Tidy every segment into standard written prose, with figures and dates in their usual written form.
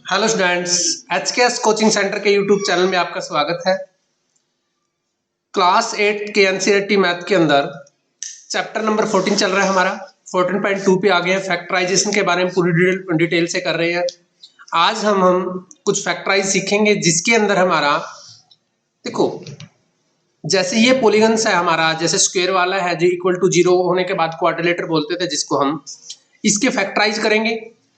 Hello students, एचकेएस coaching centre के YouTube channel में आपका स्वागत है। क्लास 8 के एनसीईआरटी मैथ के अंदर चैप्टर नंबर 14 चल रहा है हमारा। 14.2 पे आ गए हैं। फैक्टराइजेशन के बारे में पूरी डिटेल से कर रहे हैं। आज हम कुछ फैक्टराइज सीखेंगे जिसके अंदर हमारा देखो, जैसे ये पॉलीगन्स है हमारा, जैसे स्क्वायर वाला है जो इक्वल टू 0 होने के बाद क्वाड्रिलेटर बोलते थे, जिसको हम इसके फैक्टराइज करेंगे।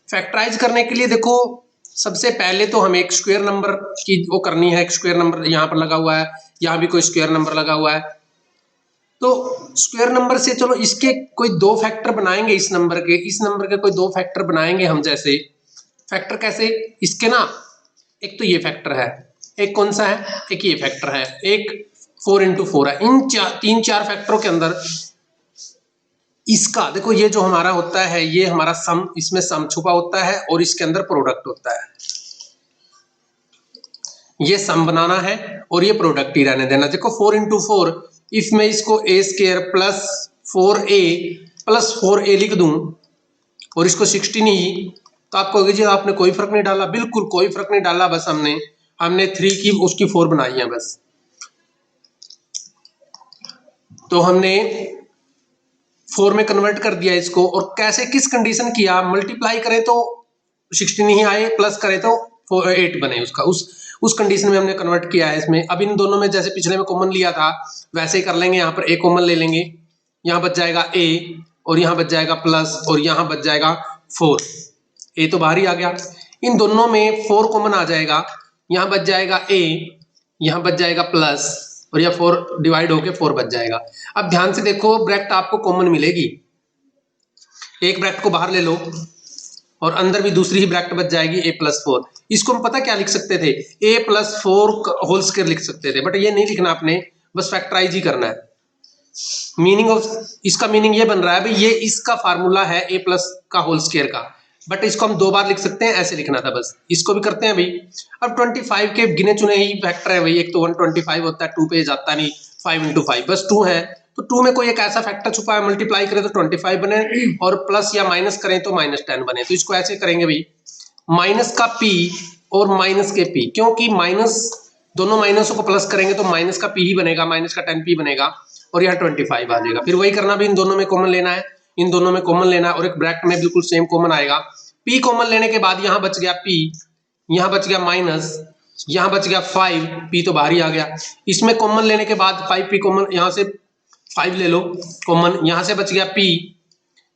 फैक्टराइज करने के लिए देखो, सबसे पहले तो हमें एक स्क्वायर नंबर की वो करनी है। एक स्क्वायर नंबर यहाँ पर लगा हुआ है, यहाँ भी कोई स्क्वायर नंबर लगा हुआ है। तो स्क्वायर नंबर से चलो इसके कोई दो फैक्टर बनाएंगे। इस नंबर के कोई दो फैक्टर बनाएंगे हम। जैसे फैक्टर कैसे, इसके ना, एक तो ये फैक्टर है, एक कौन सा है, एक ये फैक्टर है, एक 4 into 4 है। इन तीन चार फैक्टरों के अंदर इसका देखो, ये जो हमारा होता है ये हमारा सम, इसमें सम छुपा होता है और इसके अंदर प्रोडक्ट होता है। ये सम बनाना है और ये प्रोडक्ट ही रहने देना। देखो 4 into 4, इफ मैं इसको ए square plus 4a plus 4a लिख दूं और इसको 16 ही, तो आप कहोगे जी आपने कोई फर्क नहीं डाला। बिल्कुल कोई फर्क नहीं डाला, बस हमने 3 की उसकी 4 बनाई है बस। तो हमने 4 में कन्वर्ट कर दिया इसको। और कैसे, किस कंडीशन किया, मल्टीप्लाई करें तो 16 ही आए, प्लस करें तो 8 बने उसका, उस कंडीशन में हमने कन्वर्ट किया है इसमें। अब इन दोनों में जैसे पिछले में कॉमन लिया था वैसे ही कर लेंगे। यहाँ पर ए कॉमन ले लेंगे, यहाँ बच जाएगा ए और यहाँ बच जाएगा प्लस और यहाँ बच जाएगा 4। ए तो बाहर ही आ गया। इन दोनों में 4 कॉमन आ जाएगा, यहाँ बच जाएगा ए, यहाँ बच जाएगा प्लस और यह 4 डिवाइड होके 4 बच जाएगा। अब ध्यान से देखो, ब्रैकेट आपको कॉमन मिलेगी। एक ब्रैकेट को बाहर ले लो और अंदर भी दूसरी ही ब्रैकेट बच जाएगी, a प्लस 4। इसको हम पता क्या लिख सकते थे, a प्लस 4 होल स्क्वायर लिख सकते थे, बट ये नहीं लिखना आपने, बस फैक्टराइज ही करना है। मीनिंग ऑफ इसका मीनिंग ये बन रहा है भाई, ये इसका फार्मूला है a प्लस का होल स्क्वायर का, बट इसको हम दो बार लिख सकते हैं, ऐसे लिखना था बस। इसको भी करते हैं भाई। अब 25 के गिने चुने ही फैक्टर है भाई। एक तो 125 होता है, 2 पे जाता नहीं, 5 into 5 बस 2 है। तो 2 में कोई एक ऐसा फैक्टर छुपा है, मल्टीप्लाई करें तो 25 बने और प्लस या माइनस करें तो -10 बने। तो इसको ऐसे करेंगे भाई, माइनस का p और माइनस के p, क्योंकि माइनस, दोनों माइनसों को प्लस करेंगे तो माइनस का p ही बनेगा, माइनस का 10p बनेगा और यहाँ 25 आ जाएगा। फिर वही करना भी, इन दोनों में कॉमन लेना है, इन दोनों में कॉमन लेना है और एक ब्रैकेट में बिल्कुल सेम कॉमन आएगा। p कॉमन लेने के बाद यहाँ बच गया p, यहाँ बच गया माइनस, यहाँ बच गया 5, p तो बाहर ही आ गया। इसमें कॉमन लेने के बाद 5p कॉमन, यहाँ से 5 ले लो कॉमन, यहाँ से बच गया p,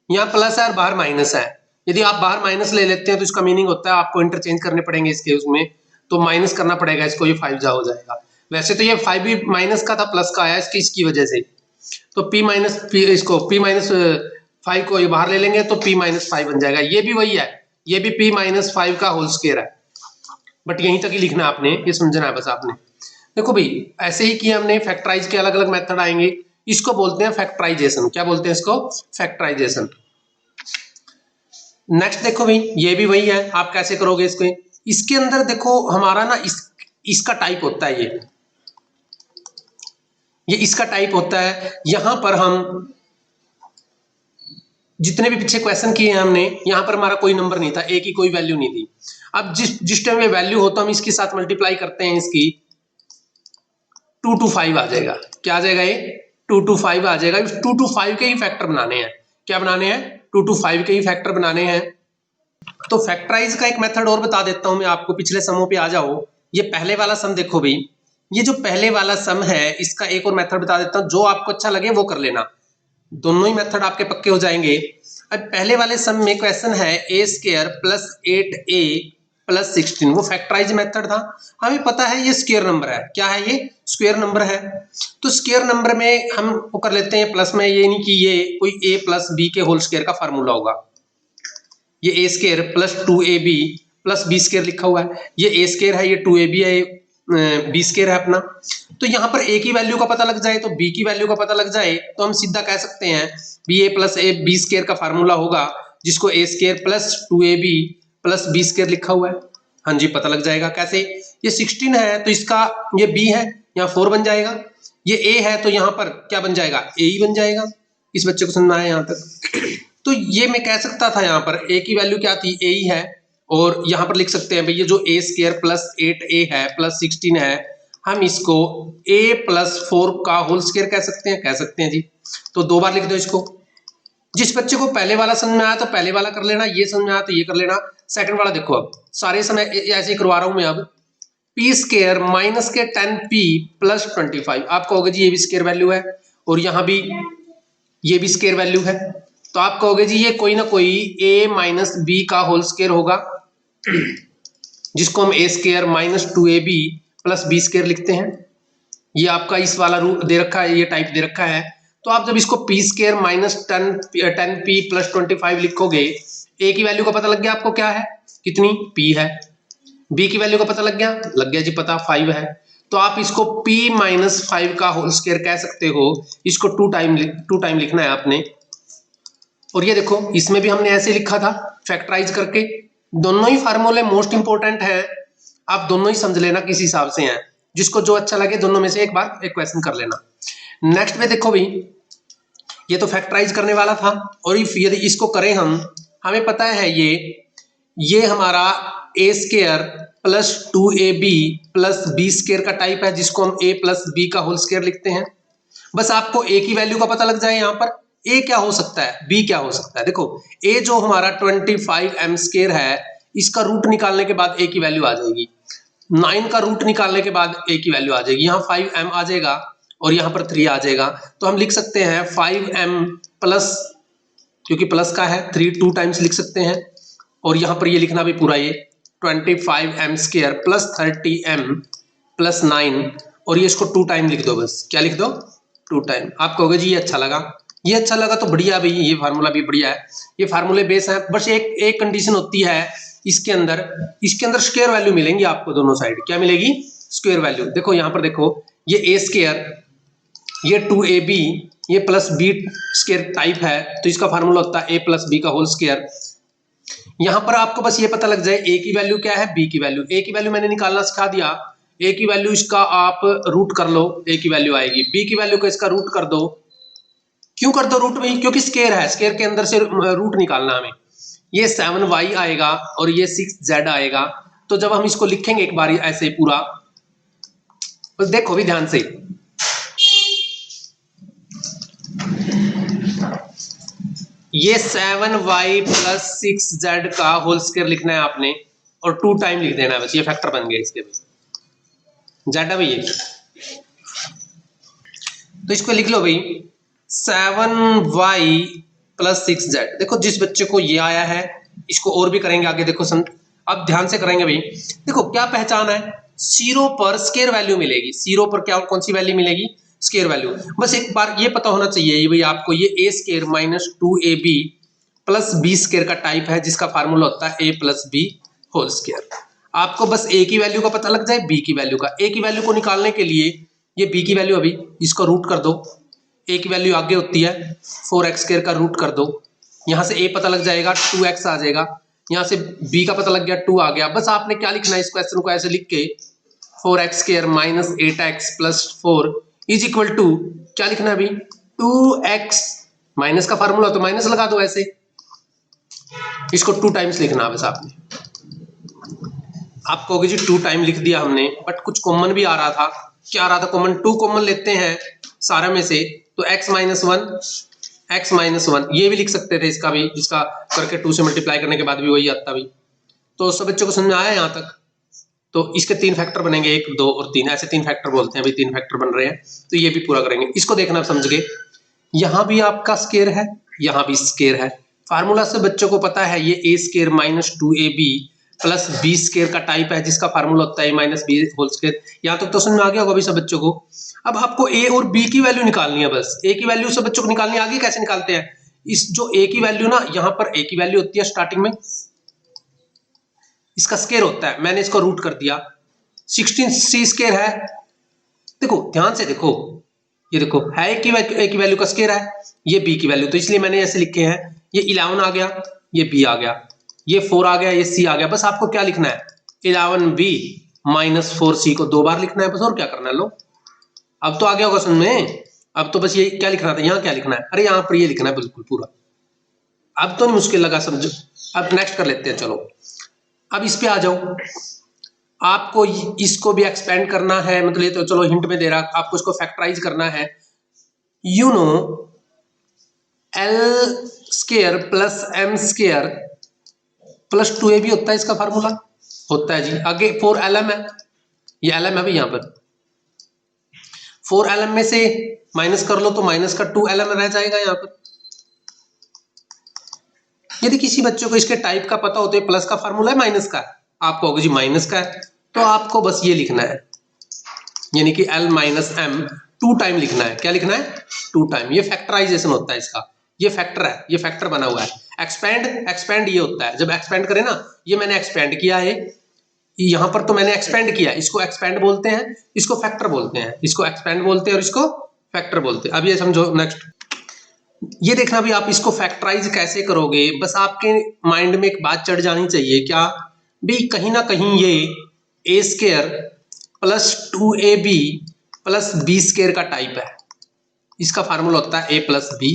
यहाँ प्लस है और बाहर माइनस है। यदि आप बाहर माइनस ले लेते हैं तो इसका मीनिंग होता है आपको इंटरचेंज करने पड़ेंगे इसके, उसमें तो माइनस करना पड़ेगा इसको, ये 5 जा हो जाएगा। वैसे तो ये 5 भी माइनस का था, प्लस का आया इसकी वजह से। तो p माइनस इसको p माइनस 5 को ये बाहर ले लेंगे तो p माइनस 5 बन जाएगा। ये भी वही है, ये भी p माइनस 5 का होल स्क्वायर है, बट यहीं तक ही लिखना आपने, ये समझना है बस आपने। देखो भाई, ऐसे ही किया हमने। फैक्टराइज के अलग अलग मेथड आएंगे, इसको बोलते हैं फैक्टराइजेशन। क्या बोलते हैं इसको, फैक्टराइजेशन। नेक्स्ट देखो भाई, ये भी वही है, आप कैसे करोगे इसको। इसके अंदर देखो हमारा ना इसका टाइप होता है, ये इसका टाइप होता है। यहां पर हम जितने भी पीछे क्वेश्चन किए हैं हमने, यहां पर हमारा कोई नंबर नहीं था, ए की कोई वैल्यू नहीं थी। अब जिस टाइम में वैल्यू होता हम इसके साथ मल्टीप्लाई करते हैं, इसकी 2 to 5 आ जाएगा। क्या आ जाएगा, ये 2 to 5 आ जाएगा। 2 to 5 के ही फैक्टर बनाने हैं। क्या बनाने हैं, 2 to 5 के ही फैक्टर बनाने हैं। तो फैक्टराइज का एक मेथड और बता देता हूं मैं आपको, पिछले समों पे आ जाओ। ये पहले वाला सम देखो भाई, ये जो पहले वाला सम है इसका एक और मेथड बता देता हूं, जो आपको अच्छा लगे वो कर लेना, दोनों ही मेथड आपके पक्के हो जाएंगे। अब पहले वाले सम में क्वेश्चन है a square plus 8a plus 16, वो फैक्टराइज मेथड था। हमें पता है ये स्क्वायर नंबर है, क्या है, ये स्क्वायर नंबर है। तो स्क्वायर नंबर में हम वो कर लेते हैं प्लस में, ये नहीं कि ये कोई a प्लस b के होल स्क्वायर का फार्मूला होगा। ये a square plus 2ab plus b square लिखा हुआ है, ये a स्क्वायर है, ये 2ab है, b स्क्वायर है अपना। तो यहाँ पर a की वैल्यू का पता लग जाए तो b की वैल्यू का पता लग जाए तो हम सीधा कह सकते हैं ba plus a b square का फार्मूला होगा, जिसको a square plus 2ab plus b square लिखा हुआ है। हाँ जी, पता लग जाएगा कैसे। ये 16 है तो इसका ये b है, यहाँ 4 बन जाएगा। ये a है तो यहाँ पर क्या बन जाएगा, a ही बन जाएगा। इस बच्चे को सुनना है यहाँ तक। तो ये मैं कह सकता था यहाँ पर a की वैल्यू क्या थी, a ही है और यहां पर लिख सकते हैं भाई ये जो a स्क्वायर प्लस 8a है प्लस 16 है, हम इसको a प्लस 4 का होल स्क्वायर कह सकते हैं जी। तो 2 बार लिख दो इसको। जिस बच्चे को पहले वाला समझ में आया तो पहले वाला कर लेना, ये समझ में आया तो ये कर लेना। सेकंड वाला देखो, अब सारे समय ऐसे ही करवा रहा हूं मैं। अब पी स्क्वायर माइनस के 10p प्लस 25, आप कहोगे जी ये भी स्क्वायर वैल्यू है और यहां भी ये भी स्क्वायर वैल्यू है, तो आप कहोगे जी ये कोई ना कोई a माइनस बी का होल स्क्वायर होगा, जिसको हम a square minus 2ab plus B square लिखते हैं। ये आपका इस वाला रूट दे रखा है, ये टाइप दे रखा है। तो आप जब इसको P square minus 10p plus 25 लिखोगे, a की वैल्यू का पता लग गया आपको क्या है, कितनी p है। b की वैल्यू का पता लग गया जी पता 5 है। तो आप इसको p माइनस 5 का होल स्क्वायर कह सकते हो। इसको 2 टाइम लिखना है आपने। और ये देखो इसमें भी हमने ऐसे लिखा था फैक्टराइज करके। दोनों ही फार्मूले मोस्ट इंपोर्टेंट है, आप दोनों ही समझ लेना किस हिसाब से हैं। जिसको जो अच्छा लगे दोनों में से एक बार एक क्वेश्चन कर लेना। नेक्स्ट में देखो भाई, ये तो फैक्टराइज करने वाला था, और यदि इसको करें हम, हमें पता है ये हमारा a square plus 2ab plus B square का टाइप है, जिसको हम a प्लस बी का होल स्क्वायर लिखते हैं। बस आपको a की वैल्यू का पता लग जाए, यहाँ पर a क्या हो सकता है, b क्या हो सकता है। देखो a जो हमारा 25m स्क्वायर है, इसका रूट निकालने के बाद a की वैल्यू आ जाएगी। 9 का रूट निकालने के बाद a की वैल्यू आ जाएगी, यहाँ 5m आ जाएगा और यहाँ पर 3 आ जाएगा। तो हम लिख सकते हैं 5m प्लस, क्योंकि प्लस का है 3 2 टाइम्स लिख सकते हैं, और यहाँ पर ये लिखना भी पूरा, ये 25m square plus 30m plus 9, और ये इसको 2 टाइम लिख दो। बस क्या लिख दो, 2 टाइम। आप कहोगे जी ये अच्छा लगा तो बढ़िया भाई, ये फार्मूला भी बढ़िया है, ये फार्मूले बेस है। बस एक कंडीशन होती है इसके अंदर स्क्वायर वैल्यू मिलेंगी आपको दोनों साइड। क्या मिलेगी, स्क्वायर वैल्यू। देखो यहाँ पर देखो, ये a स्क्वायर, ये 2ab, ये प्लस बी स्क्वायर टाइप है, तो इसका फार्मूला होता है a प्लस बी का होल स्क्वायर। यहां पर आपको बस ये पता लग जाए a की वैल्यू क्या है, b की वैल्यू। a की वैल्यू मैंने निकालना सिखा दिया, a की वैल्यू इसका आप रूट कर लो, a की वैल्यू आएगी। b की वैल्यू को इसका रूट कर दो। क्यों कर दो रूट भाई, क्योंकि स्क्वायर है, स्क्वायर के अंदर से रूट निकालना हमें। ये 7y आएगा और ये 6z आएगा। तो जब हम इसको लिखेंगे एक बार ऐसे पूरा, बस देखो भी ध्यान से, ये 7y प्लस 6z का होल स्क्वायर लिखना है आपने, और 2 टाइम लिख देना है बस। ये फैक्टर बन गया इसके भी, z है भाई। तो इसको लिख लो भाई 7y प्लस 6z। देखो जिस बच्चे को ये आया है, इसको और भी करेंगे आगे, देखो अब ध्यान से करेंगे भाई। देखो क्या पहचान है, 0 पर स्क्वायर वैल्यू मिलेगी। 0 पर क्या, कौन सी वैल्यू मिलेगी, स्क्वायर वैल्यू। बस एक बार ये पता होना चाहिए ये भाई आपको, ये a square minus 2ab plus B square का टाइप है, जिसका फार्मूला होता है a plus B whole square. आपको बस a की वैल्यू का पता लग जाए, b की वैल्यू का। a की वैल्यू को निकालने के लिए ये b की वैल्यू, अभी इसको रूट कर दो। a की वैल्यू आगे होती है 4x स्क्वायर का रूट कर दो, यहाँ से a पता लग जाएगा 2x आ जाएगा, यहाँ से b का पता लग गया 2 आ गया। बस आपने क्या लिखना है, इस क्वेश्चन को ऐसे लिख के 4x square minus 8x plus 4 is equal to, क्या लिखना है अभी, 2x। माइनस का फार्मूला तो माइनस लगा दो ऐसे, इसको 2 टाइम्स लिखना है बस आपने। आप कहोगे जी 2 टाइम लिख दिया हमने, बट कुछ कॉमन भी आ रहा था। क्या आ रहा था कॉमन, 2 कॉमन लेते हैं सारे में से, तो x माइनस 1 ये भी लिख सकते थे इसका भी, इसका करके 2 से मल्टीप्लाई करने के बाद भी वही आता भी। तो सब बच्चों को समझ में आया यहाँ तक। तो इसके 3 फैक्टर बनेंगे, 1 2 और 3, ऐसे 3 फैक्टर बोलते हैं भाई, 3 फैक्टर बन रहे हैं। तो ये भी पूरा करेंगे, इसको देखना समझ गए। यहाँ भी आपका स्क्वायर है, यहाँ भी स्क्वायर है। फार्मूला से बच्चों को पता है ये a square minus 2ab plus B square का टाइप है, जिसका फार्मूला होता है a minus B whole square. यहाँ तक तो समझ में आ गया होगा अभी सब बच्चों को। अब आपको a और b की वैल्यू निकालनी है, बस a की वैल्यू सब बच्चों को निकालनी आगे कैसे निकालते हैं। इस जो a की वैल्यू ना, यहाँ पर a की वैल्यू होती है स्टार्टिंग में, इसका स्क्वायर होता है, मैंने इसको रूट कर दिया। 16c स्क्वायर है, देखो ध्यान से देखो, ये देखो है a की वैल्यू का स्क्वायर है, ये b की वैल्यू, तो इसलिए मैंने ऐसे लिखे हैं। ये 11 आ गया, ये b आ गया, ये 4 आ गया, ये c आ गया। बस आपको क्या लिखना है, 11b माइनस 4c को 2 बार लिखना है बस, और क्या करना है। लो अब तो आ गया होगा समझ में। अब तो बस ये क्या लिखना था, यहाँ क्या लिखना है, अरे यहाँ पर ये लिखना है बिल्कुल पूरा। अब तो नहीं मुश्किल लगा, समझो। अब नेक्स्ट कर लेते हैं, चलो। अब इस पे आ जाओ, आपको इसको भी एक्सपेंड करना है, मतलब ये तो चलो हिंट में दे रहा, आपको इसको फैक्टराइज करना है। You know L square plus M square plus 2ab होता है इसका फार्मूला, होता है जी। आगे 4lm है, ये lm है भाई, यहाँ पर 4lm में से माइनस कर लो तो माइनस का 2lm रह जाएगा यहाँ पर। यदि किसी बच्चे को इसके टाइप का पता होता है, प्लस का फार्मूला है माइनस का, आपको होगा जी माइनस का है, तो आपको बस ये लिखना है, यानी कि l माइनस एम 2 टाइम लिखना है। क्या लिखना है? 2 टाइम। ये फैक्टराइजेशन होता है इसका, ये फैक्टर है, ये फैक्टर बना हुआ है। एक्सपेंड, एक्सपेंड ये होता है जब एक्सपेंड करें ना, ये मैंने एक्सपेंड किया है, यहाँ पर तो मैंने एक्सपेंड किया, इसको एक्सपेंड बोलते हैं, इसको फैक्टर बोलते हैं, इसको एक्सपेंड बोलते हैं और इसको फैक्टर बोलते हैं। अब ये समझो नेक्स्ट, ये देखना भी आप इसको फैक्टराइज कैसे करोगे, बस आपके माइंड में एक बात चढ़ जानी चाहिए, क्या भी कहीं ना कहीं ये A square plus 2ab plus B square का टाइप है। इसका फार्मूला होता है a plus B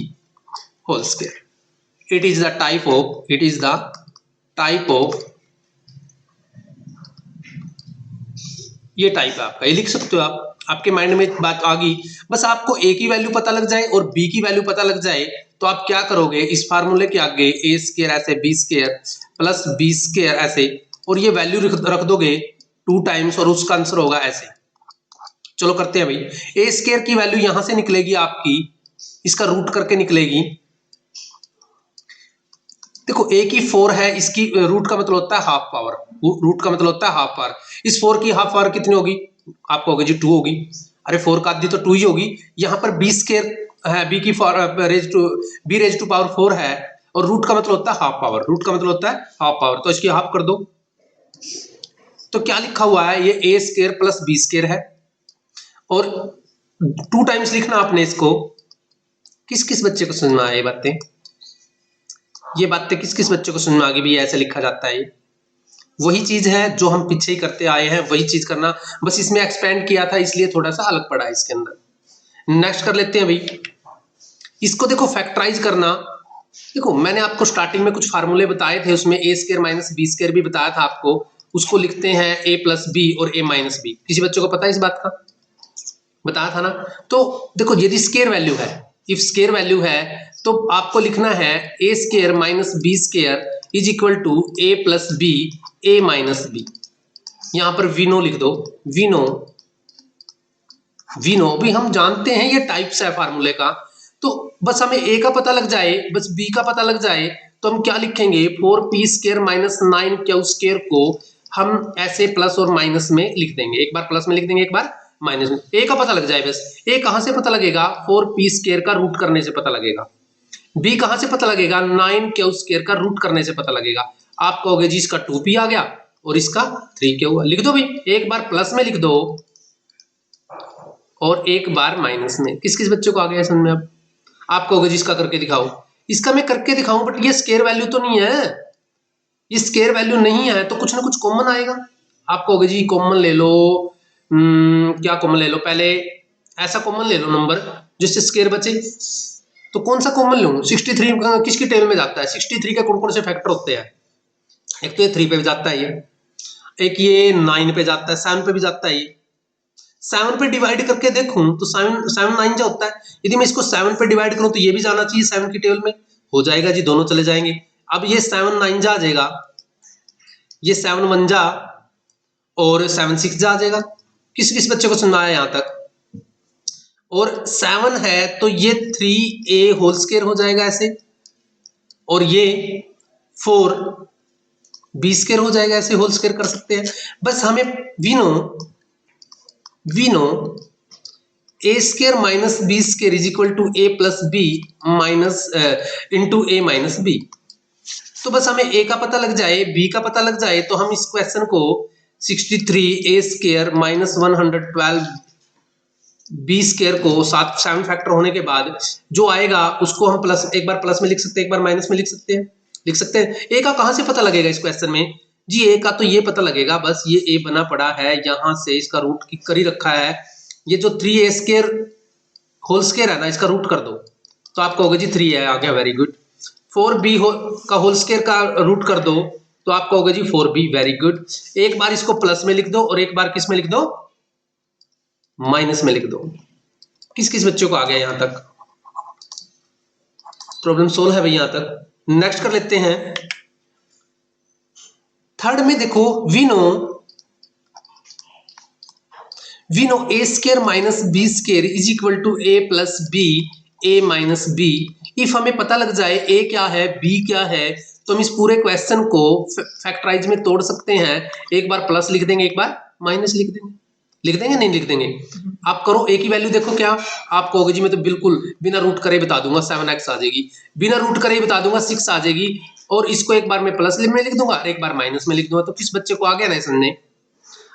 whole square. It is the type of, it is the type of, ये टाइप है आपका, ये लिख सकते हो आप, आपके माइंड में बात आ गई। बस आपको a की वैल्यू पता लग जाए और b की वैल्यू पता लग जाए तो आप क्या करोगे, इस फार्मूले के आगे a स्केयर ऐसे b square plus b square ऐसे, और ये वैल्यू रख दोगे 2 टाइम्स और उसका आंसर होगा ऐसे। चलो करते हैं भाई, a स्केयर की वैल्यू यहां से निकलेगी आपकी, इसका रूट करके निकलेगी। देखो a की 4 है, इसकी रूट का मतलब होता है हाफ पावर, रूट का मतलब होता है हाफ पावर। इस 4 की हाफ पावर कितनी होगी, आपको होगी जी 2 होगी। अरे 4 का आधी तो 2 ही होगी। यहाँ पर b स्केयर है, b की रेज टू पावर 4 है, और रूट का मतलब होता है हाफ पावर, रूट का मतलब होता है हाफ पावर, तो इसकी हाफ कर दो। तो क्या लिखा हुआ है, ये a square plus b square है, और 2 टाइम्स लिखना आपने इसको। किस किस बच्चे को समझ में आए ये बातें, ये बातें किस किस बच्चे को समझ में आ गई भी ऐसे लिखा जाता है? वही चीज है जो हम पीछे ही करते आए हैं, वही चीज करना, बस इसमें एक्सपेंड किया था इसलिए थोड़ा सा अलग पड़ा है इसके अंदर। नेक्स्ट कर लेते हैं भाई, इसको देखो फैक्टराइज करना। देखो मैंने आपको स्टार्टिंग में कुछ फार्मूले बताए थे, उसमें ए स्केयर माइनस बी स्केयर भी बताया था आपको, उसको लिखते हैं a प्लस बी और a माइनस बी। किसी बच्चों को पता है इस बात का? बताया था ना। तो देखो यदि स्केयर वैल्यू है, इफ स्केयर वैल्यू है तो आपको लिखना है a square minus B square is equal to a plus B a minus B. यहां पर वीनो लिख दो, वीनो, वीनो भी हम जानते हैं ये टाइप्स है फार्मूले का, तो बस हमें a का पता लग जाए, बस b का पता लग जाए, तो हम क्या लिखेंगे 4p square minus 9q square को हम ऐसे प्लस और माइनस में लिख देंगे, एक बार प्लस में लिख देंगे एक बार माइनस में। a का पता लग जाए, बस a कहां से पता लगेगा, 4p स्केयर का रूट करने से पता लगेगा। b कहां से पता लगेगा, 9q स्केयर का रूट करने से पता लगेगा। आप कहोगे जी इसका 2p आ गया और इसका 3q, लिख दो भाई, एक बार प्लस में लिख दो और एक बार माइनस में। किस किस बच्चों को आ गया समझ में? अब आप कहोगे जी इसका करके दिखाओ, इसका मैं करके दिखाऊं बट ये स्केयर वैल्यू तो नहीं है, ये स्केयर वैल्यू नहीं है तो कुछ ना कुछ कॉमन आएगा। आप कहोगे जी कॉमन ले लो, क्या कॉमन ले लो, पहले ऐसा कॉमन ले लो नंबर जिससे स्केयर बचे, तो कौन सा कॉमन लूं? 63 किसकी टेबल में जाता है, 63 के कौन कौन से फैक्टर होते हैं? एक तो ये 3 पे जाता है, ये एक ये 9 पे जाता है, 7 पे भी जाता है, ये 7 पे डिवाइड करके देखूं तो 7 9 जा होता है। यदि मैं इसको 7 पे डिवाइड करूं तो ये भी जाना चाहिए 7 की टेबल में, हो जाएगा जी, दोनों चले जाएंगे। अब ये 7 9 जा आ जाएगा, ये 7 1 जा और 7 6 जा आ जाएगा। किस किस बच्चे को सुनना है यहां तक? और 7 है तो ये 3a होल स्क्वायर हो जाएगा ऐसे, और ये 4 बी स्क्वायर हो जाएगा ऐसे, होल स्क्वायर कर सकते हैं। बस हमें we know A square minus B square is equal to A plus B minus into A minus B. तो बस हमें a का पता लग जाए, b का पता लग जाए, तो हम इस क्वेश्चन को 63 a square minus 112 B square को 7 फैक्टर होने के बाद जो आएगा उसको हम प्लस, एक बार प्लस में लिख सकते हैं, एक बार माइनस में लिख सकते हैं, लिख सकते हैं। a का कहां से पता लगेगा इस क्वेश्चन में? जी a का तो ये पता लगेगा, बस ये a बना पड़ा है, यहां से इसका रूट कर ही रखा है। ये जो 3a स्क्वायर होल स्क्वायर है ना, इसका रूट कर दो तो आप कहोगे जी 3 है, आ गया, वेरी गुड। 4b का होल स्क्वायर का रूट कर दो तो आपका होगा जी 4b। Very good. एक बार इसको प्लस में लिख दो और एक बार किस में लिख दो, माइनस में लिख दो। किस किस बच्चों को आ गया यहां तक, प्रॉब्लम सोल्व है भाई यहां तक। नेक्स्ट कर लेते हैं थर्ड में। देखो we know A square minus B square is equal to A plus B, A minus B. If हमें पता लग जाए ए क्या है बी क्या है, तो हम इस पूरे क्वेश्चन को फैक्टराइज में तोड़ सकते हैं। एक बार प्लस लिख देंगे, एक बार माइनस लिख देंगे। लिख देंगे नहीं लिख देंगे? आप करो ए की वैल्यू देखो क्या। आप कहोगे जी मैं तो बिल्कुल बिना रूट करे बता दूंगा 7x आ जाएगी, बिना रूट करे बता दूंगा 6 आ जाएगी, और इसको एक बार मैं प्लस में लिख दूंगा और एक बार माइनस में लिख दूंगा। तो किस बच्चे को आ गया ना समझने।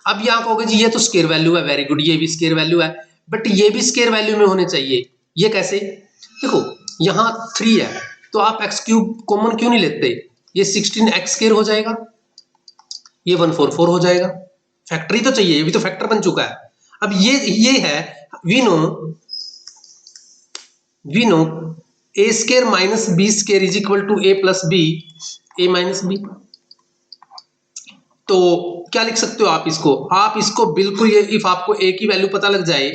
अब यहाँ कहोगे जी ये तो स्केयर वैल्यू है, वेरी गुड, ये भी स्केयर वैल्यू है, बट ये भी स्केयर वैल्यू में होने चाहिए। ये कैसे? देखो यहाँ 3 है तो आप एक्स क्यूब कॉमन क्यों नहीं लेते? ये 16x स्केयर हो जाएगा, ये 144 हो जाएगा। फैक्टरी तो चाहिए, ये भी तो फैक्टर बन चुका है। अब ये है we know A square minus B square is equal to A plus B, A minus B. तो क्या लिख सकते हो आप इसको? आप इसको बिल्कुल ये इफ आपको ए की वैल्यू पता लग जाए,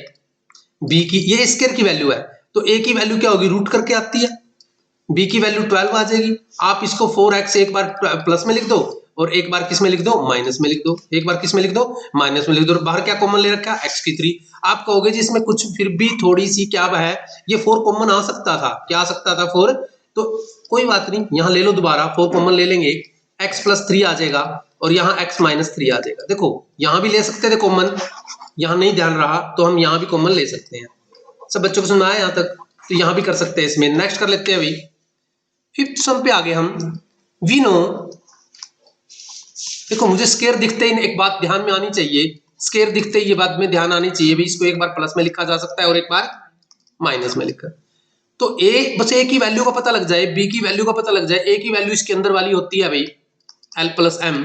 बी की, ये स्केयर की वैल्यू है तो ए की वैल्यू क्या होगी, रूट करके आती है, बी की वैल्यू 12 आ जाएगी। आप इसको 4x एक बार प्लस में लिख दो और एक बार किस में लिख दो, माइनस में लिख दो। एक बार किस में लिख दो, माइनस में लिख दो। बाहर क्या कॉमन ले रखा है, x की 3। आप कहोगे जी इसमें कुछ फिर भी थोड़ी सी क्या है, ये 4 कॉमन आ सकता था। क्या आ सकता था? 4। तो कोई बात नहीं, यहां ले लो दोबारा 4 कॉमन ले लेंगे, x प्लस 3 आ जाएगा और यहाँ x माइनस 3 आ जाएगा। देखो यहां भी ले सकते थे कॉमन, यहां नहीं ध्यान रहा तो हम यहां भी कॉमन ले सकते हैं। सब बच्चों को सुनना है यहां तक? तो यहां भी कर सकते हैं इसमें। नेक्स्ट कर लेते हैं अभी फिफ्थ सम पे आगे हम। वी नो, देखो मुझे स्केयर दिखते ही एक बात ध्यान में आनी चाहिए, स्केयर दिखते ही ये बात में ध्यान आनी चाहिए भी, इसको एक बार प्लस में लिखा जा सकता है और एक बार माइनस में लिखा। तो ए बस ए की वैल्यू का पता लग जाए, बी की वैल्यू का पता लग जाए। ए की वैल्यू इसके अंदर वाली होती है भाई एल प्लस एम,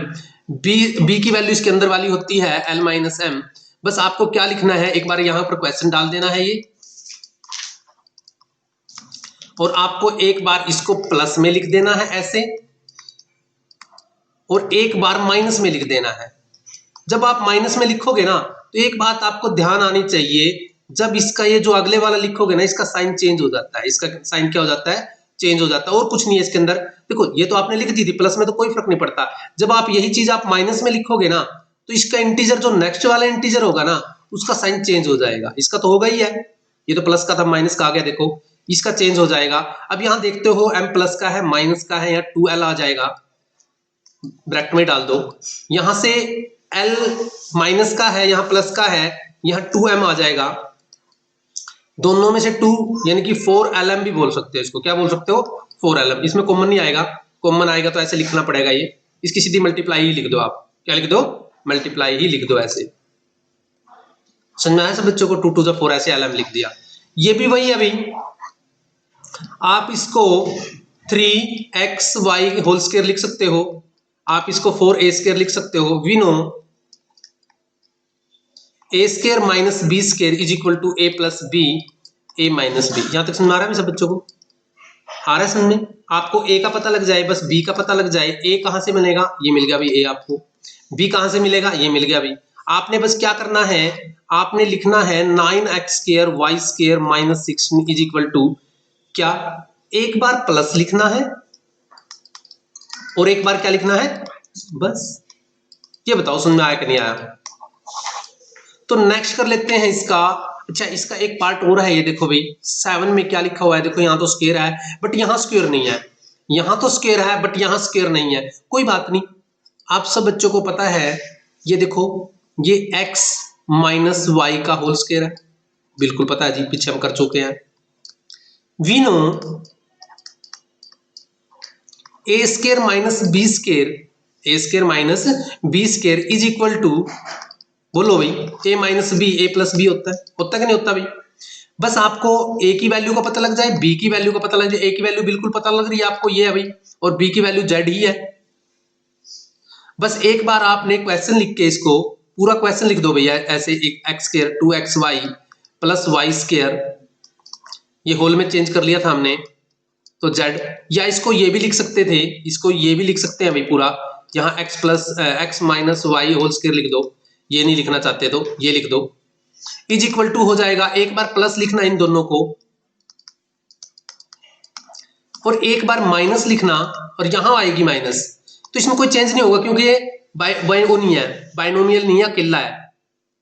बी की वैल्यू इसके अंदर वाली होती है एल माइनस एम। बस आपको क्या लिखना है, एक बार यहां पर क्वेश्चन डाल देना है ये, और आपको एक बार इसको प्लस में लिख देना है ऐसे, और एक बार माइनस में लिख देना है। जब आप माइनस में लिखोगे ना तो एक बात आपको ध्यान आनी चाहिए, जब इसका ये जो अगले वाला लिखोगे ना इसका साइन चेंज हो जाता है। इसका साइन क्या हो जाता है, चेंज हो जाता है, और कुछ नहीं है इसके अंदर। देखो ये तो आपने लिख दी थी प्लस में तो कोई फर्क नहीं पड़ता। जब आप यही चीज आप माइनस में लिखोगे ना तो इसका इंटीजर जो नेक्स्ट वाला इंटीजर होगा ना उसका साइन चेंज हो जाएगा। इसका तो होगा ही है, ये तो प्लस का था माइनस का आ गया, देखो इसका चेंज हो जाएगा। अब यहां देखते हो m प्लस का है माइनस का है, यहाँ 2l आ जाएगा, ब्रैकेट में डाल दो। यहां से l माइनस का है, यहाँ प्लस का है, यहाँ 2m आ जाएगा। दोनों में से 2 यानी कि 4lm भी बोल सकते हो इसको। क्या बोल सकते हो, 4lm। इसमें कॉमन नहीं आएगा, कॉमन आएगा तो ऐसे लिखना पड़ेगा, ये इसकी सीधी मल्टीप्लाई ही लिख दो आप। क्या लिख दो, मल्टीप्लाई ही लिख दो ऐसे। समझ में आया सब बच्चों को? 2 to the 4 ऐसे lm लिख दिया। ये भी वही है अभी, आप इसको 3xy होल स्क्वायर लिख सकते हो, आप इसको 4a स्क्वायर लिख सकते हो। We know A square minus B square is equal to A plus B, A minus B. यहां तक समझ आ रहा है सब बच्चों को? आ रहा है समझ में? आपको ए का पता लग जाए, बस बी का पता लग जाए। ए कहां से मिलेगा, ये मिल गया भाई ए आपको। बी कहां से मिलेगा, ये मिल गया भाई। आपने बस क्या करना है, आपने लिखना है 9x square Y square minus 16 is equal to क्या, एक बार प्लस लिखना है और एक बार क्या लिखना है, बस। ये बताओ समझ में आया कि नहीं आया? तो नेक्स्ट कर लेते हैं इसका। अच्छा इसका एक पार्ट और है, ये देखो भाई 7 में क्या लिखा हुआ है, देखो यहाँ तो स्क्वायर है बट यहाँ स्क्वायर नहीं है, यहाँ तो स्क्वायर है बट यहाँ स्क्वायर नहीं है। कोई बात नहीं, आप सब बच्चों को पता है, ये देखो ये x माइनस वाई का होल स्क्वायर है, बिल्कुल पता है जी, पीछे हम कर चुके हैं। We know A square minus B square, A square minus B square is equal to, बोलो भाई, A minus B, A plus B होता है कि नहीं होता भाई? बस आपको ए की वैल्यू का पता लग जाए, बी की वैल्यू का पता लग जाए। ए की वैल्यू बिल्कुल पता लग रही है आपको, ये है भाई, और बी की वैल्यू जेड ही है। बस एक बार आपने क्वेश्चन लिख के इसको पूरा क्वेश्चन लिख दो भैया ऐसे, x square 2xy plus Y square, ये होल में चेंज कर लिया था हमने तो जेड, या इसको ये भी लिख सकते थे, इसको ये भी लिख सकते हैं भाई पूरा यहाँ x plus X minus Y whole square लिख दो, ये नहीं लिखना चाहते तो ये लिख दो, इज इक्वल टू हो जाएगा, एक बार प्लस लिखना इन दोनों को और एक बार माइनस लिखना और यहां आएगी माइनस। तो इसमें कोई चेंज नहीं होगा क्योंकि ये वो नहीं है, बाइनोमियल नहीं है, अकेला है,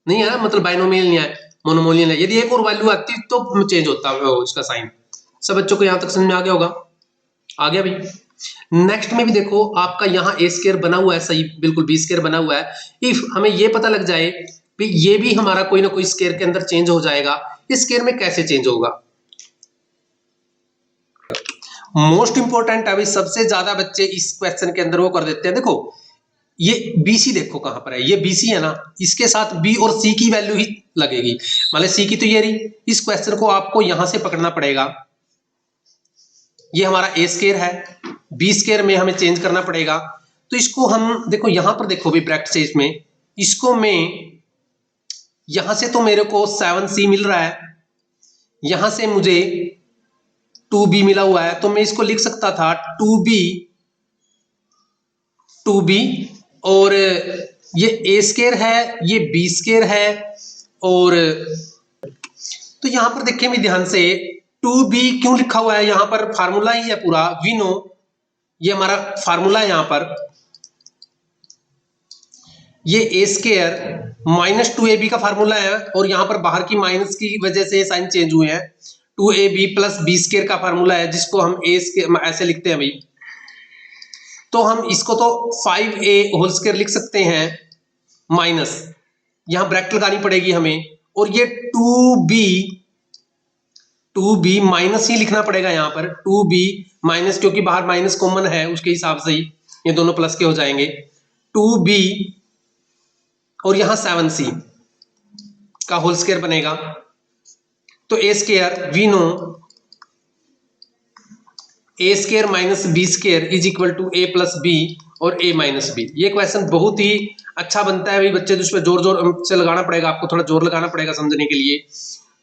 नहीं है ना, मतलब बाइनोमियल नहीं है, मोनोमोनियल है। यदि एक और वैल्यू आती तो चेंज होता है इसका साइन। सब बच्चों को यहां तक समझ में आ गया होगा? आ गया भाई। नेक्स्ट में भी देखो आपका यहाँ ए स्क्वायर बना हुआ है, सही बिल्कुल बी स्क्वायर बना हुआ है। इफ हमें ये पता लग जाए कि ये भी हमारा कोई ना कोई स्क्वायर के अंदर चेंज हो जाएगा, इस स्क्वायर में कैसे चेंज होगा? मोस्ट इंपोर्टेंट अभी सबसे ज्यादा बच्चे इस क्वेश्चन के अंदर वो कर देते हैं। देखो ये BC देखो कहां पर है, ये BC है ना, इसके साथ B और C की वैल्यू ही लगेगी। मान लो C की तो ये रही, इस क्वेश्चन को आपको यहां से पकड़ना पड़ेगा। ये हमारा ए स्क्वायर है, बी स्क्वायर में हमें चेंज करना पड़ेगा। तो इसको हम देखो यहां पर देखो भी ब्रैकेट से, इसमें इसको मैं यहां से तो मेरे को 7C मिल रहा है, यहां से मुझे 2B मिला हुआ है, तो मैं इसको लिख सकता था 2B और ये ए स्क्वायर है, ये बी स्क्वायर है। और तो यहां पर देखें भी ध्यान से 2B क्यों लिखा हुआ है, यहां पर फार्मूला ही है पूरा, वी नो ये हमारा फार्मूला है, यहां पर ये ए स्क्वायर माइनस 2AB का फार्मूला है और यहां पर बाहर की माइनस की वजह से साइन चेंज हुए हैं। 2AB प्लस बी स्क्वायर का फार्मूला है जिसको हम ए स्क्वायर ऐसे लिखते हैं भाई। तो हम इसको तो 5A होल स्क्वायर लिख सकते हैं माइनस, यहां ब्रैकेट लगानी पड़ेगी हमें, और ये 2B माइनस ही लिखना पड़ेगा यहां पर, 2B माइनस, क्योंकि बाहर माइनस कॉमन है उसके हिसाब से ही ये दोनों प्लस के हो जाएंगे। 2B और यहां 7C का होल स्क्वायर बनेगा। तो A square we know A square minus B square is equal to A plus B और ए माइनस बी। ये क्वेश्चन बहुत ही अच्छा बनता है भाई बच्चे, तो इसमें जोर जोर से लगाना पड़ेगा, आपको थोड़ा जोर लगाना पड़ेगा समझने के लिए।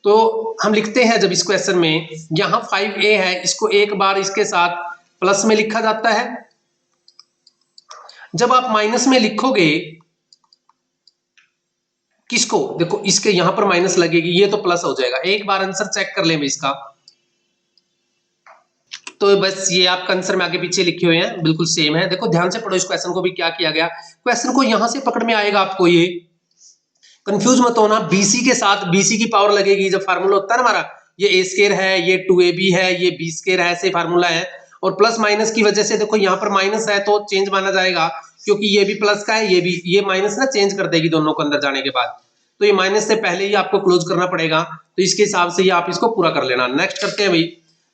तो हम लिखते हैं जब इस क्वेश्चन में यहां 5A है, इसको एक बार इसके साथ प्लस में लिखा जाता है। जब आप माइनस में लिखोगे किसको, देखो इसके यहां पर माइनस लगेगी, ये तो प्लस हो जाएगा। एक बार आंसर चेक कर लें इसका, तो बस ये आपका आंसर में आगे पीछे लिखे हुए हैं बिल्कुल सेम है। देखो ध्यान से पढ़ो इस क्वेश्चन को भी, क्या किया गया, क्वेश्चन को यहां से पकड़ में आएगा आपको, ये कंफ्यूज मत होना। BC के साथ BC की पावर लगेगी, जब फार्मूला होता है ना हमारा, ये ए स्क्वायर है, ये 2AB है, ये बी स्क्वायर है, ऐसे फार्मूला है। और प्लस माइनस की वजह से देखो यहाँ पर माइनस है तो चेंज माना जाएगा, क्योंकि ये भी प्लस का है, ये भी, ये माइनस ना चेंज कर देगी दोनों को अंदर जाने के बाद, तो ये माइनस से पहले ही आपको क्लोज करना पड़ेगा। तो इसके हिसाब से ये आप इसको पूरा कर लेना। नेक्स्ट करते हैं भाई,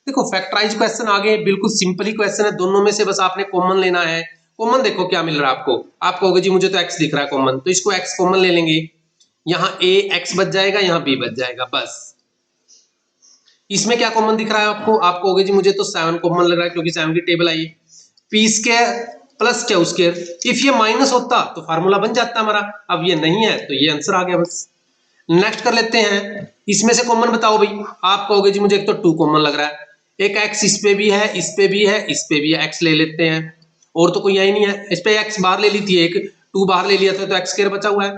देखो फैक्टराइज क्वेश्चन आगे, बिल्कुल सिंपल ही क्वेश्चन है, दोनों में से बस आपने कॉमन लेना है। कॉमन देखो क्या मिल रहा है आपको, आप कहोगे जी मुझे तो x दिख रहा है कॉमन, तो इसको x कॉमन ले लेंगे, यहाँ a x बच जाएगा, यहाँ b बच जाएगा, बस। इसमें क्या कॉमन दिख रहा है आपको, आप कहोगे जी मुझे तो 7 कॉमन लग रहा है क्योंकि 7 की टेबल आई है। p स्क्वायर प्लस क्या स्क्वायर, इफ ये माइनस होता तो फार्मूला बन जाता हमारा, अब ये नहीं है तो ये आंसर आ गया बस। नेक्स्ट कर लेते हैं, इसमें से कॉमन बताओ भाई। आप कहोगे जी मुझे एक तो 2 कॉमन लग रहा है, एक x इस पे भी है, इस पे भी है, इस पे भी है, x ले लेते हैं, और तो कोई यही नहीं है। इस पे x बाहर ले ली थी, एक 2 बाहर ले लिया था तो x स्क्वायर बचा हुआ है।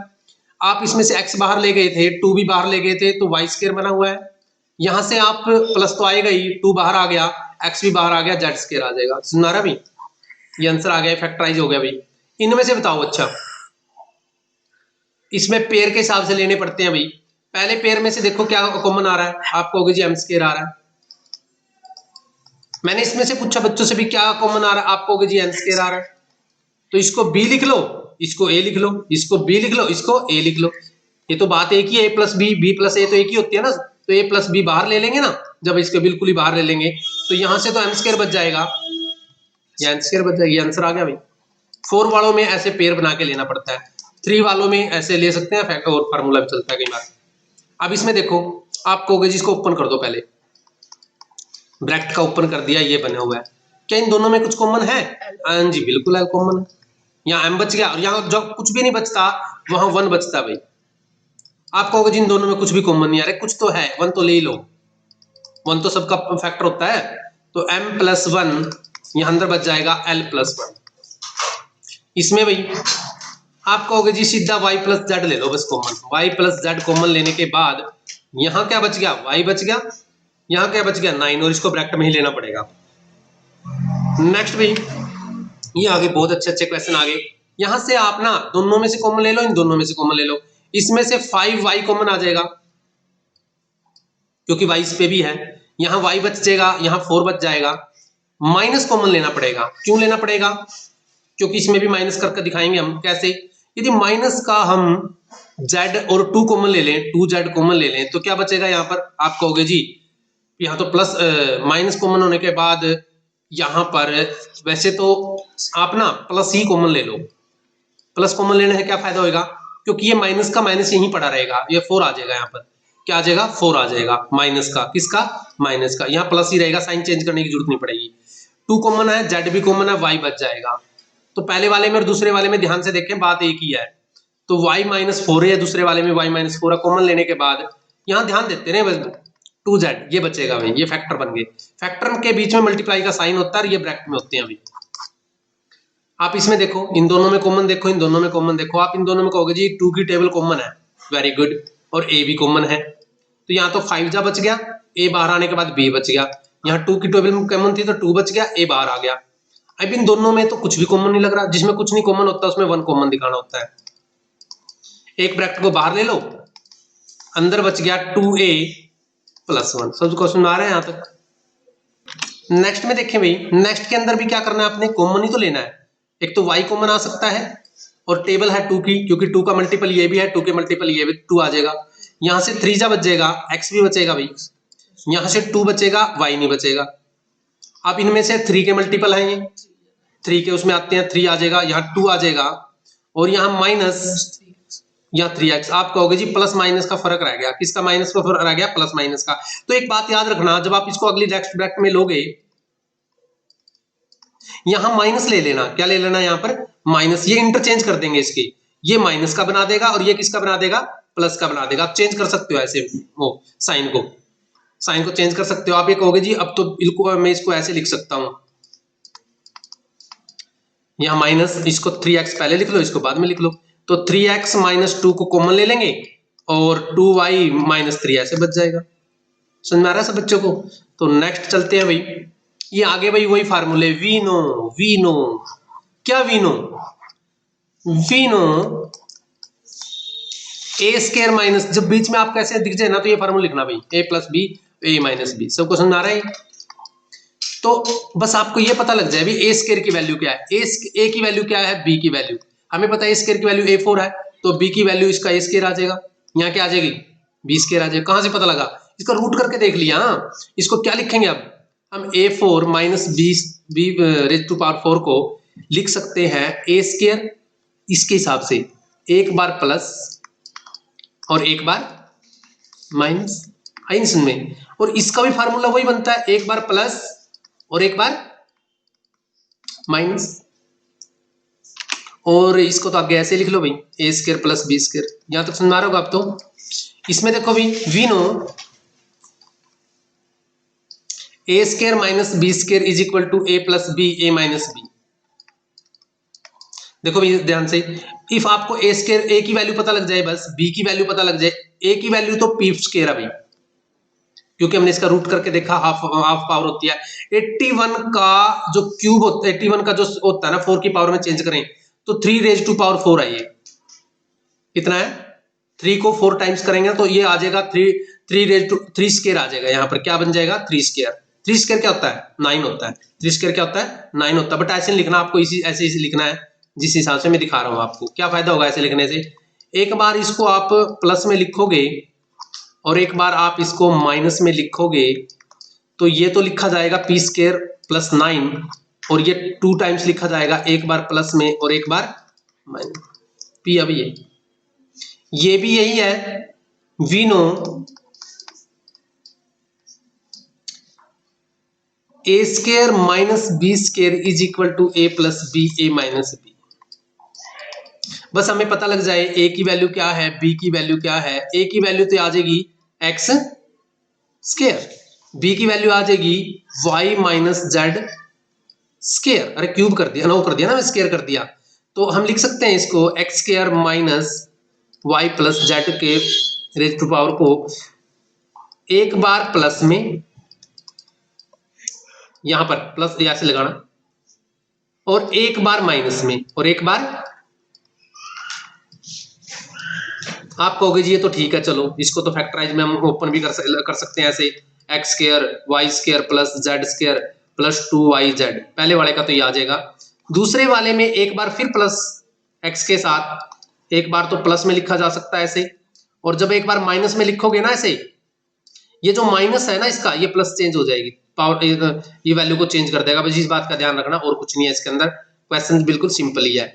आप इसमें से x बाहर ले गए थे, 2 भी बाहर ले गए थे तो y स्क्वायर बना हुआ है। यहां से आप प्लस तो आएगा ही, 2 बाहर आ गया, x भी बाहर आ गया, z स्क्वायर आ जाएगा। सुना रहा भाई, ये आंसर आ गया, फैक्टराइज हो गया भाई। इनमें से बताओ, अच्छा इसमें पेयर के हिसाब से लेने पड़ते हैं भाई। पहले पेयर में से देखो क्या कॉमन आ रहा है, आप कहोगे जी m स्क्वायर आ रहा है। मैंने इसमें से पूछा बच्चों से भी क्या कॉमन आ रहा है, आप कहोगे जी n स्क्वायर आ रहा है। तो इसको b लिख लो, इसको a लिख लो, इसको b लिख लो, इसको a लिख लो। ये तो बात एक ही है, a plus B, b plus a तो एक ही होती है ना, तो a प्लस बी बाहर ले लेंगे ना, जब इसके बिल्कुल ही बाहर ले लेंगे तो यहां से तो m स्क्वायर बच जाएगा, ये n स्क्वायर बच जाएगा। ये आंसर आ गया भाई। 4 वालों में ऐसे पेयर बना के लेना पड़ता है, 3 वालों में ऐसे ले सकते हैं, और फार्मूला भी चलता है कई बार। अब इसमें देखो, आप कहोगे जिसको ओपन कर दो, पहले ब्रैकेट का ओपन कर दिया, ये बना हुआ है, क्या इन दोनों में कुछ कॉमन है? हाँ जी बिल्कुल है, कॉमन है। यहाँ m बच गया और यहाँ जब कुछ भी नहीं बचता वहां 1 बचता भाई। आप कहोगे जिन दोनों में कुछ भी कॉमन नहीं आ रहा, कुछ तो है, 1 तो ले ही लो, 1 तो सबका फैक्टर होता है। तो m प्लस 1 यहाँ अंदर बच जाएगा l प्लस 1। इसमें भाई आप कहोगे जी सीधा y प्लस जेड ले लो बस common, y plus Z common लेने के बाद यहाँ क्या बच गया, y बच गया, यहाँ क्या बच गया 9, और इसको ब्रैकेट में ही लेना पड़ेगा। नेक्स्ट भाई ये आगे बहुत अच्छे अच्छे क्वेश्चन आ गए। यहाँ से आप ना दोनों में से कॉमन ले लो, इन दोनों में से कॉमन ले लो। इसमें से 5y कॉमन आ जाएगा क्योंकि y इस पे भी है, यहाँ y बच जाएगा, यहाँ 4 बच जाएगा। माइनस कॉमन लेना पड़ेगा, क्यों लेना पड़ेगा, क्योंकि इसमें भी माइनस करके दिखाएंगे हम कैसे। यदि माइनस का हम z और 2 कॉमन ले लें, 2z कॉमन ले लें तो क्या बचेगा यहाँ पर, आप कहोगे जी यहाँ तो प्लस माइनस कॉमन होने के बाद यहाँ पर वैसे तो आप ना प्लस ही कॉमन ले लो, प्लस कॉमन लेने से क्या फायदा होगा, क्योंकि ये माइनस का माइनस यहीं पड़ा रहेगा, ये 4 आ जाएगा, यहाँ पर क्या आ जाएगा 4 आ जाएगा, माइनस का, किसका माइनस का, यहाँ प्लस ही रहेगा, साइन चेंज करने की जरूरत नहीं पड़ेगी। 2 कॉमन है, z भी कॉमन है, y बच जाएगा। तो पहले वाले में और दूसरे वाले में ध्यान से देखें बात एक ही है, तो y माइनस 4 है, दूसरे वाले में y माइनस 4 है, कॉमन लेने के बाद यहाँ ध्यान देते रहे बस 2z ये बचेगा भाई, ये फैक्टर बन गए। फैक्टर के बीच में मल्टीप्लाई का साइन होता है और ये ब्रैकेट में होते हैं अभी। आप इसमें देखो, इन दोनों में कॉमन देखो, इन दोनों में कॉमन देखो, आप इन दोनों में कहोगे जी 2 की टेबल कॉमन है, वेरी गुड, और a भी कॉमन है, तो यहाँ तो 5 जा बच गया, a बाहर आने के बाद b बच गया, यहाँ 2 की टेबल कॉमन थी तो 2 बच गया, a बाहर आ गया। अब इन दोनों में तो कुछ भी कॉमन नहीं लग रहा, जिसमें कुछ नहीं कॉमन होता उसमें 1 कॉमन दिखाना होता है। एक ब्रैकेट को बाहर ले लो, अंदर बच गया 2a प्लस 1। सब क्वेश्चन आ रहे हैं यहाँ तक। नेक्स्ट में देखें भाई, नेक्स्ट के अंदर भी क्या करना है, आपने कॉमन ही तो लेना है। एक तो y कॉमन आ सकता है और टेबल है 2 की, क्योंकि 2 का मल्टीपल ये भी है, 2 के मल्टीपल ये भी 2 आ जाएगा। यहाँ से 3 जा बच जाएगा, x भी बचेगा भाई, यहाँ से 2 बचेगा, y नहीं बचेगा। अब इनमें से 3 के मल्टीपल है, ये 3 के उसमें आते हैं, 3 आ जाएगा, यहाँ 2 आ जाएगा, और यहाँ माइनस या 3x। आप कहोगे जी प्लस माइनस का फर्क रह गया, किसका माइनस का फर्क रह गया, प्लस माइनस का। तो एक बात याद रखना, जब आप इसको अगली नेक्स्ट ब्रैकेट में लोगे यहां माइनस ले लेना, क्या ले लेना यहाँ पर माइनस, ये इंटरचेंज कर देंगे इसके, ये माइनस का बना देगा और ये किसका बना देगा, प्लस का बना देगा। आप चेंज कर सकते हो ऐसे, वो साइन को चेंज कर सकते हो। आप ये कहोगे जी अब तो मैं इसको ऐसे लिख सकता हूं, यहाँ माइनस, इसको 3x पहले लिख लो, इसको बाद में लिख लो, तो 3x माइनस 2 को कॉमन ले लेंगे और 2y माइनस 3 ऐसे बच जाएगा। समझ में आ रहा है सब बच्चों को। तो नेक्स्ट चलते हैं भाई, ये आगे भाई वही फार्मूले, वी नो क्या, we know A square minus, जब बीच में आपको ऐसे दिख जाए ना तो ये फार्मूला लिखना भाई, a plus B A minus B. सबको समझ आ रहा है। तो बस आपको ये पता लग जाए भी ए स्केयर की वैल्यू क्या है, ए की वैल्यू क्या है, बी की वैल्यू हमें पता है, ए स्केयर की वैल्यू a4 है, तो बी की वैल्यू इसका ए स्केयर आ जाएगा, यहाँ क्या आ जाएगी बी स्केयर आ जाएगा। कहां से पता लगा, इसका रूट करके देख लिया। इसको क्या लिखेंगे अब हम, a4 minus B raise to power 4 को लिख सकते हैं ए स्केयर, इसके हिसाब से एक बार प्लस और एक बार माइनस, में, और इसका भी फार्मूला वही बनता है, एक बार प्लस और एक बार माइनस। और इसको तो आगे ऐसे लिख लो भाई, ए स्केयर प्लस बी स्केयर, यहां तक समझ आ रहा होगा आप। तो इसमें देखो भाई, we know A square minus B square is equal to A plus B A minus b. देखो भाई ध्यान से, इफ आपको ए स्केयर ए की वैल्यू पता लग जाए, बस बी की वैल्यू पता लग जाए, ए की वैल्यू तो पी स्केयर है भाई, क्योंकि हमने इसका रूट करके देखा, हाफ पावर होती है। 81 का जो क्यूब होता है, 81 का जो होता है ना 4 की पावर में चेंज करें तो 3 रेज टू पावर 4 है, ये कितना है, 3 को 4 टाइम्स करेंगे तो ये आ जाएगा 3 रेज टू 3 स्केयर आ जाएगा। यहाँ पर क्या बन जाएगा 3 स्केयर। 3 स्केयर क्या होता है 9 होता है, 3 स्केयर क्या होता है 9 होता है। बट ऐसे नहीं लिखना आपको, इसी ऐसे लिखना है जिस हिसाब से मैं दिखा रहा हूं आपको। क्या फायदा होगा ऐसे लिखने से, एक बार इसको आप प्लस में लिखोगे और एक बार आप इसको माइनस में लिखोगे तो ये तो लिखा जाएगा पी स्केयर प्लस 9, और ये 2 टाइम्स लिखा जाएगा, एक बार प्लस में और एक बार माइनस पी। अब ये भी यही है, we know A square minus B square is equal to A plus B A minus b. बस हमें पता लग जाए ए की वैल्यू क्या है, बी की वैल्यू क्या है। ए की वैल्यू तो आ जाएगी एक्स स्केयर, बी की वैल्यू आ जाएगी वाई माइनस जेड स्केयर। अरे क्यूब कर दिया ना, वो कर दिया ना, स्केयर कर दिया, तो हम लिख सकते हैं इसको x square minus y plus z के रेज टू पावर को एक बार प्लस में, यहां पर प्लस ऐसे लगाना, और एक बार माइनस में, और एक बार, आप कहोगे जी ये तो ठीक है, चलो इसको तो फैक्टराइज में हम ओपन भी कर सकते हैं ऐसे, x square Y square plus z square plus 2yz, पहले वाले का तो ये आ जाएगा। दूसरे वाले में एक बार फिर प्लस एक्स के साथ, एक बार तो प्लस में लिखा जा सकता है ऐसे, और जब एक बार माइनस में लिखोगे ना ऐसे, ये जो माइनस है ना इसका, ये प्लस चेंज हो जाएगी, पावर ये वैल्यू को चेंज कर देगा। बस इस बात का ध्यान रखना, और कुछ नहीं है इसके अंदर, क्वेश्चन बिल्कुल सिंपल ही है।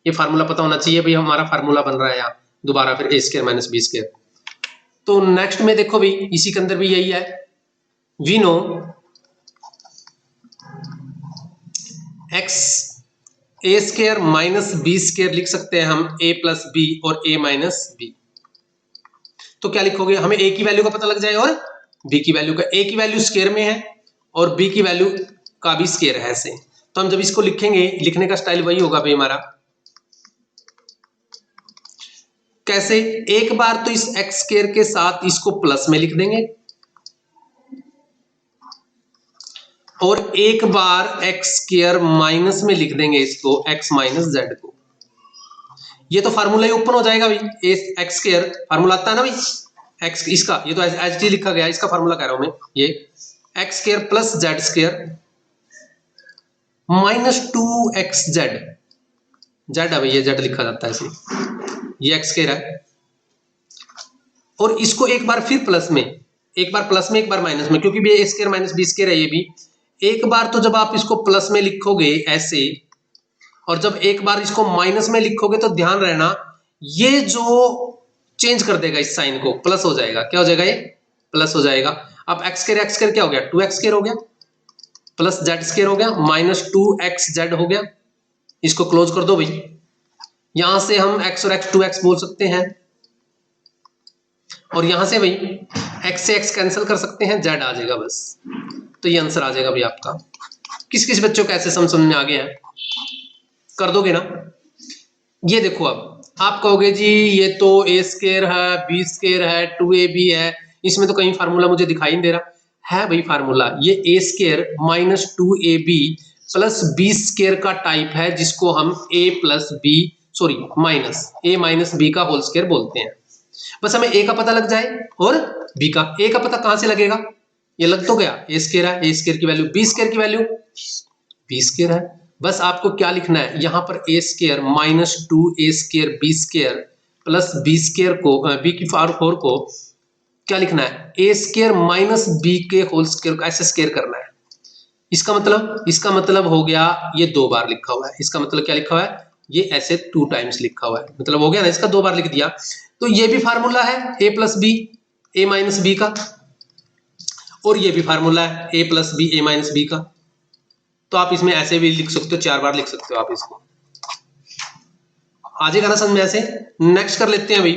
ये फार्मूला पता होना चाहिए भाई, हमारा फार्मूला बन रहा है यहाँ दोबारा फिर a square minus B square. तो नेक्स्ट में देखो भाई, इसी के अंदर भी यही है, we know x a square minus B square लिख सकते हैं हम ए प्लस बी और ए माइनस बी। तो क्या लिखोगे, हमें ए की वैल्यू का पता लग जाए और बी की वैल्यू का, ए की वैल्यू स्क्वायर में है और बी की वैल्यू का भी स्क्वायर है ऐसे। तो हम जब इसको लिखेंगे, लिखने का स्टाइल वही होगा भाई हमारा, कैसे, एक बार तो इस एक्स स्क्वायर के साथ इसको प्लस में लिख देंगे, और एक बार एक्स स्क्वायर माइनस में लिख देंगे इसको एक्स माइनस जेड को। ये तो फार्मूला ही ओपन हो जाएगा भाई, एक्स स्क्वायर फार्मूला आता है ना भाई एक्स, इसका ये तो एच डी लिखा गया, इसका फार्मूला कह रहा हूं मैं, ये x square plus z square minus 2x Z, Z है भाई, ये जेड लिखा जाता है ऐसे, ये एक्स स्क्वायर है, और इसको एक बार फिर प्लस में, एक बार प्लस में एक बार माइनस में, क्योंकि ए स्क्वायर माइनस बी स्क्वायर है ये भी। एक बार तो जब आप इसको प्लस में लिखोगे ऐसे, और जब एक बार इसको माइनस में लिखोगे तो ध्यान रहना, ये जो चेंज कर देगा इस साइन को, प्लस हो जाएगा, क्या हो जाएगा, ये प्लस हो जाएगा। अब एक्स स्क्वायर क्या हो गया, 2x स्क्वायर हो गया, प्लस जेड स्क्वायर हो गया, माइनस 2x जेड हो गया। इसको क्लोज कर दो भाई, यहां से हम x और x 2x बोल सकते हैं, और यहां से भाई x से x कैंसिल कर सकते हैं, z आ जाएगा बस। तो ये आंसर आ जाएगा भाई आपका। किस किस बच्चों को ऐसे समझ में आ गया है, कर दोगे ना। ये देखो, अब आप कहोगे जी ये तो ए स्क्वायर है, बी स्क्वायर है, 2ab है, इसमें तो कहीं फार्मूला मुझे दिखाई नहीं दे रहा है भाई। फार्मूला ये A square minus 2ab plus B square का टाइप है, जिसको हम A plus B sorry minus A minus B का होल स्क्वायर बोलते हैं। बस हमें ए का पता लग जाए और बी का। ए का पता कहां से लगेगा, ये लग तो गया, ए स्क्वायर है, ए स्क्वायर की वैल्यू, बी स्क्वायर की वैल्यू बी स्क्वायर है। बस आपको क्या लिखना है, यहां पर A square minus 2a square B square plus B square को बी की पावर 4 को क्या लिखना है, ए स्क्वायर माइनस बी के होल स्क्वायर को ऐसे स्क्वायर करना है। इसका मतलब हो गया ये 2 बार लिखा हुआ है, इसका मतलब क्या लिखा हुआ है, ये ऐसे 2 टाइम्स लिखा हुआ है, मतलब हो गया ना, इसका 2 बार लिख दिया। तो ये भी फार्मूला है ए प्लस बी ए माइनस बी का, और ये भी फार्मूला है ए प्लस बी ए माइनस बी का। तो आप इसमें ऐसे भी लिख सकते हो, 4 बार लिख सकते हो आप इसको, आ जाएगा ना समझ में ऐसे। नेक्स्ट कर लेते हैं भाई।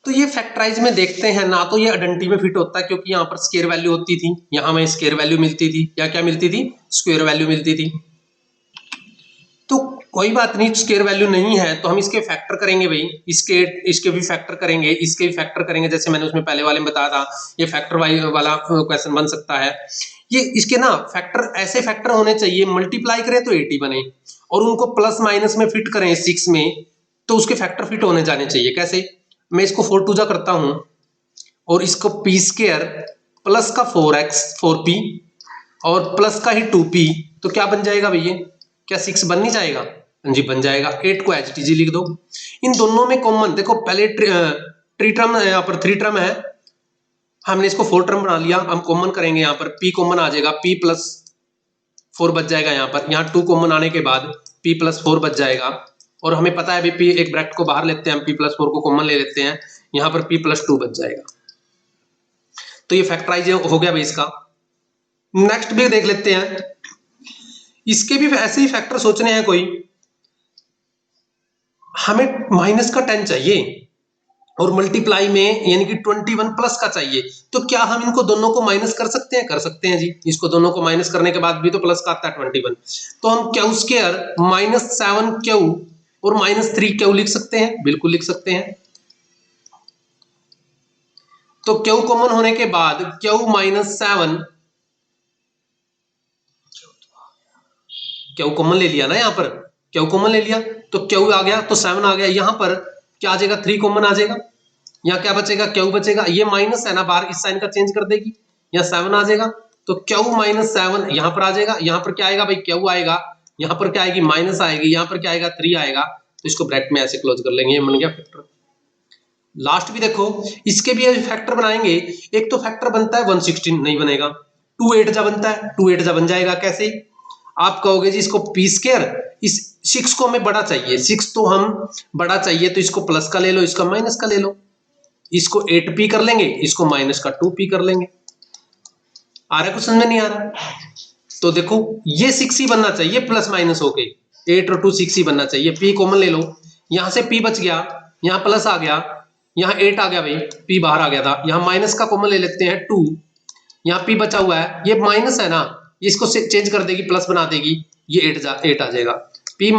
तो ये फैक्टराइज में देखते हैं ना, तो ये आइडेंटिटी में फिट होता है, क्योंकि यहाँ पर स्क्वायर वैल्यू होती थी, यहाँ में स्क्वायर वैल्यू मिलती थी, या क्या मिलती थी, स्क्वायर वैल्यू मिलती थी। तो कोई बात नहीं, स्क्वायर वैल्यू नहीं है तो हम इसके फैक्टर करेंगे भाई, इसके भी फैक्टर करेंगे, इसके भी फैक्टर करेंगे, जैसे मैंने उसमें पहले वाले में बताया था, ये फैक्टर वाला क्वेश्चन बन सकता है। ये इसके ना फैक्टर, ऐसे फैक्टर होने चाहिए, मल्टीप्लाई करें तो 80 बने, और उनको प्लस माइनस में फिट करें 6 में, तो उसके फैक्टर फिट होने जाने चाहिए। कैसे, मैं इसको 4 2 जा करता हूं, और इसको पी स्क्वायर प्लस का 4x 4p और प्लस का ही 2p, तो क्या बन जाएगा भैया, क्या 6 बन नहीं जाएगा, जी बन जाएगा। 8 को एच टी जी लिख दो। इन दोनों में कॉमन देखो, पहले ट्री टर्म यहाँ पर 3 टर्म है, हमने इसको 4 टर्म बना लिया, हम कॉमन करेंगे, यहाँ पर p कॉमन आ जाएगा, p प्लस 4 बच जाएगा, यहाँ पर यहाँ 2 कॉमन आने के बाद p प्लस 4 बच जाएगा, और हमें पता है p एक ब्रैकेट को बाहर लेते हैं, हम p प्लस 4 को कॉमन ले लेते हैं, यहाँ पर p प्लस 2 बच जाएगा। तो ये फैक्टराइज हो गया भाई इसका। नेक्स्ट भी देख लेते हैं, इसके भी ऐसे ही फैक्टर सोचने हैं कोई। हमें माइनस का 10 चाहिए, और मल्टीप्लाई में यानी कि 21 प्लस का चाहिए, तो क्या हम इनको दोनों को माइनस कर सकते हैं? कर सकते हैं जी। इसको दोनों को माइनस करने के बाद भी तो प्लस का आता है 21, तो हम क्यू स्क्वायर -7 क्यू और -3 क्यू लिख सकते हैं, बिल्कुल लिख सकते हैं। तो क्यू कॉमन होने के बाद क्यू -7, क्यू कॉमन ले लिया ना, यहाँ पर क्यू कॉमन ले लिया तो क्यू आ गया, तो 7 आ गया। यहाँ पर क्या आ जाएगा? 3 कॉमन आ जाएगा। यहाँ क्या बचेगा? क्यू बचेगा। ये माइनस है ना, बाहर इस साइन का चेंज कर देगी, यहाँ 7 आ जाएगा, तो क्यू -7 यहाँ पर आ जाएगा। यहाँ पर क्या आएगा भाई? क्यू आएगा। यहाँ पर क्या आएगी? माइनस आएगी। यहाँ पर क्या आएगा? 3 आएगा। तो इसको ब्रैकेट में ऐसे क्लोज कर लेंगे, ये बन गया फैक्टर। लास्ट भी देखो, इसके भी फैक्टर बनाएंगे। एक तो फैक्टर बनता है 116, नहीं बनेगा। 2 8 जा बनता है, 2 8 जा बन जाएगा। कैसे? आप कहोगे जी इसको पी स्क्वायर, इस 6 को हमें बड़ा चाहिए, 6 तो हम बड़ा चाहिए, तो इसको प्लस का ले लो, इसका माइनस का ले लो। इसको 8p कर लेंगे, इसको माइनस का 2p कर लेंगे। आ रहा है? कुछ समझ में नहीं आ रहा? तो देखो ये 6 ही बनना चाहिए, प्लस माइनस होके 8 और 2 6 ही बनना चाहिए। p कॉमन ले लो, यहां से p बच गया, यहाँ प्लस आ गया, यहाँ 8 आ गया भाई, p बाहर आ गया था। यहाँ माइनस का कॉमन ले लेते हैं 2, यहाँ p बचा हुआ है, ये माइनस है ना, इसको चेंज कर देगी, प्लस बना देगी, ये 8 आ जाएगा। p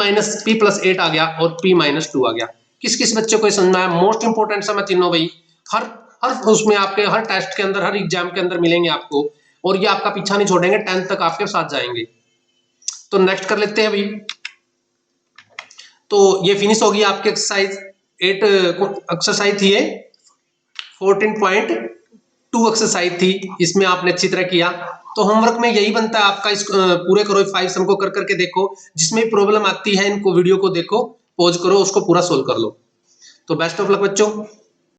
प्लस 8 आ गया और p -2 आ गया। किस किस बच्चे को समझ में आया? मोस्ट इंपोर्टेंट समझ तीनों भाई, हर हर उसमें आपके हर टेस्ट के अंदर, हर एग्जाम के अंदर मिलेंगे आपको, और ये आपका पीछा नहीं छोड़ेंगे, 10th तक आपके साथ जाएंगे। तो नेक्स्ट कर लेते हैं भाई। तो ये फिनिश होगी आपकी एक्सरसाइज 8, एक्सरसाइज थी ये 14.2 एक्सरसाइज थी, इसमें आपने अच्छी तरह किया। तो होमवर्क में यही बनता है आपका, इस पूरे करो 5 सम को कर करके देखो, जिसमें प्रॉब्लम आती है इनको वीडियो को देखो, पॉज करो, उसको पूरा सोल्व कर लो। तो बेस्ट ऑफ लक बच्चों।